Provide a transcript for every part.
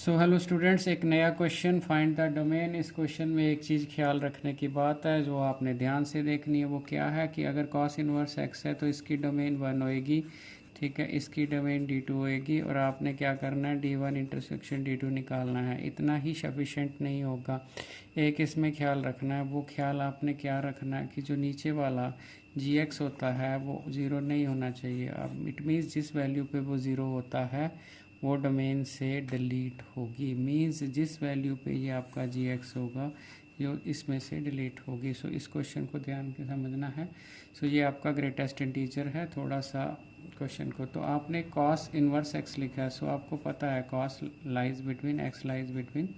So hello students, एक नया question find the domain. इस क्वेश्चन में एक चीज़ ख्याल रखने की बात है जो आपने ध्यान से देखनी है। वो क्या है कि अगर कॉस इनवर्स एक्स है तो इसकी डोमेन 1 होएगी, ठीक है, इसकी डोमेन D2 होएगी और आपने क्या करना है, D1 इंटरसेक्शन D2 निकालना है। इतना ही सफिशेंट नहीं होगा, एक इसमें ख्याल रखना है। वो ख्याल आपने क्या रखना है कि जो नीचे वाला Gx होता है वो ज़ीरो नहीं होना चाहिए। अब इट मीन्स जिस वैल्यू पे वो ज़ीरो होता है वो डोमेन से डिलीट होगी। मींस जिस वैल्यू पे ये आपका Gx होगा जो इसमें से डिलीट होगी। सो इस क्वेश्चन को ध्यान के समझना है। सो ये आपका ग्रेटेस्ट इंटीजर है। थोड़ा सा क्वेश्चन को तो आपने कॉस इनवर्स एक्स लिखा है। सो आपको पता है cos lies between x lies between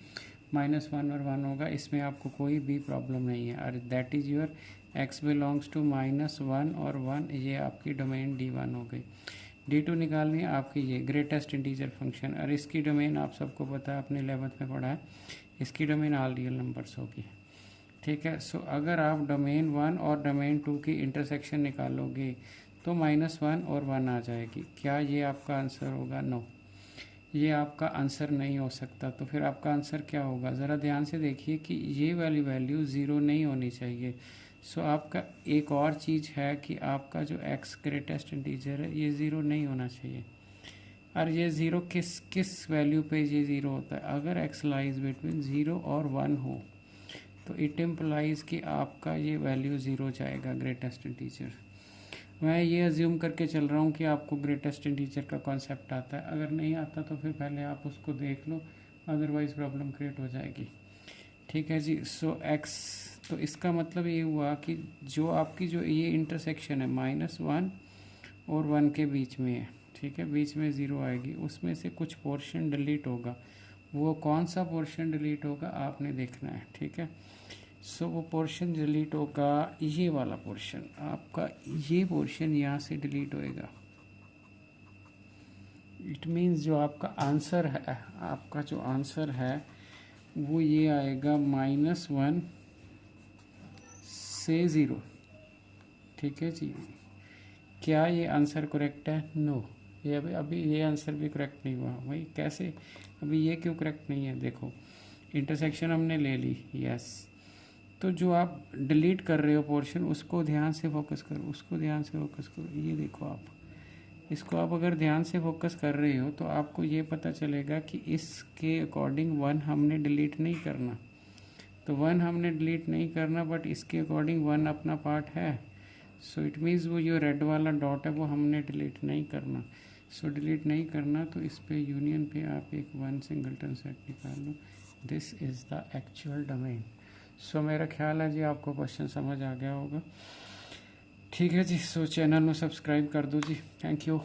-1 और 1 होगा। इसमें आपको कोई भी प्रॉब्लम नहीं है। और that is your x belongs to -1 और 1, ये आपकी डोमेन D1 हो गई। D2 निकालनी है आपकी ये ग्रेटेस्ट इंटीजर फंक्शन। और इसकी डोमेन आप सबको पता है, अपने 11th में पढ़ा है, इसकी डोमेन ऑल रियल नंबर्स होगी, ठीक है। सो अगर आप डोमेन 1 और डोमेन 2 की इंटरसेक्शन निकालोगे तो -1 और 1 आ जाएगी। क्या ये आपका आंसर होगा? नो, ये आपका आंसर नहीं हो सकता। तो फिर आपका आंसर क्या होगा? ज़रा ध्यान से देखिए कि ये वाली वैल्यू ज़ीरो नहीं होनी चाहिए। सो आपका एक और चीज़ है कि आपका जो एक्स ग्रेटेस्ट इंटीजर है ये ज़ीरो नहीं होना चाहिए। और ये ज़ीरो किस किस वैल्यू पे ये ज़ीरो होता है? अगर एक्स लाइज बिटवीन 0 और 1 हो तो इट इम्प्लाइज कि आपका ये वैल्यू ज़ीरो जाएगा ग्रेटेस्ट इंटीजर। मैं ये अज्यूम करके चल रहा हूँ कि आपको ग्रेटेस्ट इंटीजर का कॉन्सेप्ट आता है। अगर नहीं आता तो फिर पहले आप उसको देख लो, अदरवाइज़ प्रॉब्लम क्रिएट हो जाएगी, ठीक है जी। सो एक्स, तो इसका मतलब ये हुआ कि जो आपकी जो ये इंटरसेक्शन है -1 और 1 के बीच में है, ठीक है, बीच में ज़ीरो आएगी, उसमें से कुछ पोर्शन डिलीट होगा। वो कौन सा पोर्शन डिलीट होगा आपने देखना है, ठीक है। सो वो पोर्शन डिलीट होगा, ये वाला पोर्शन आपका, ये पोर्शन यहाँ से डिलीट होएगा। इट मीन्स जो आपका आंसर है, आपका जो आंसर है वो ये आएगा -1 से 0, ठीक है जी। क्या ये आंसर करेक्ट है? नो, ये अभी ये आंसर भी करेक्ट नहीं हुआ। भाई कैसे, अभी ये क्यों करेक्ट नहीं है? देखो, इंटरसेक्शन हमने ले ली, यस। तो जो आप डिलीट कर रहे हो पोर्शन, उसको ध्यान से फोकस करो, उसको ध्यान से फोकस करो। ये देखो, आप इसको आप अगर ध्यान से फोकस कर रहे हो तो आपको ये पता चलेगा कि इसके अकॉर्डिंग 1 हमने डिलीट नहीं करना। तो 1 हमने डिलीट नहीं करना, बट इसके अकॉर्डिंग 1 अपना पार्ट है। सो इट मीन्स वो जो रेड वाला डॉट है वो हमने डिलीट नहीं करना। सो डिलीट नहीं करना, तो इस पे यूनियन पे आप एक 1 सिंगलटन सेट निकाल लो। This is the actual domain. So मेरा ख्याल है जी आपको क्वेश्चन समझ आ गया होगा, ठीक है जी। सो चैनल में सब्सक्राइब कर दो जी, थैंक यू।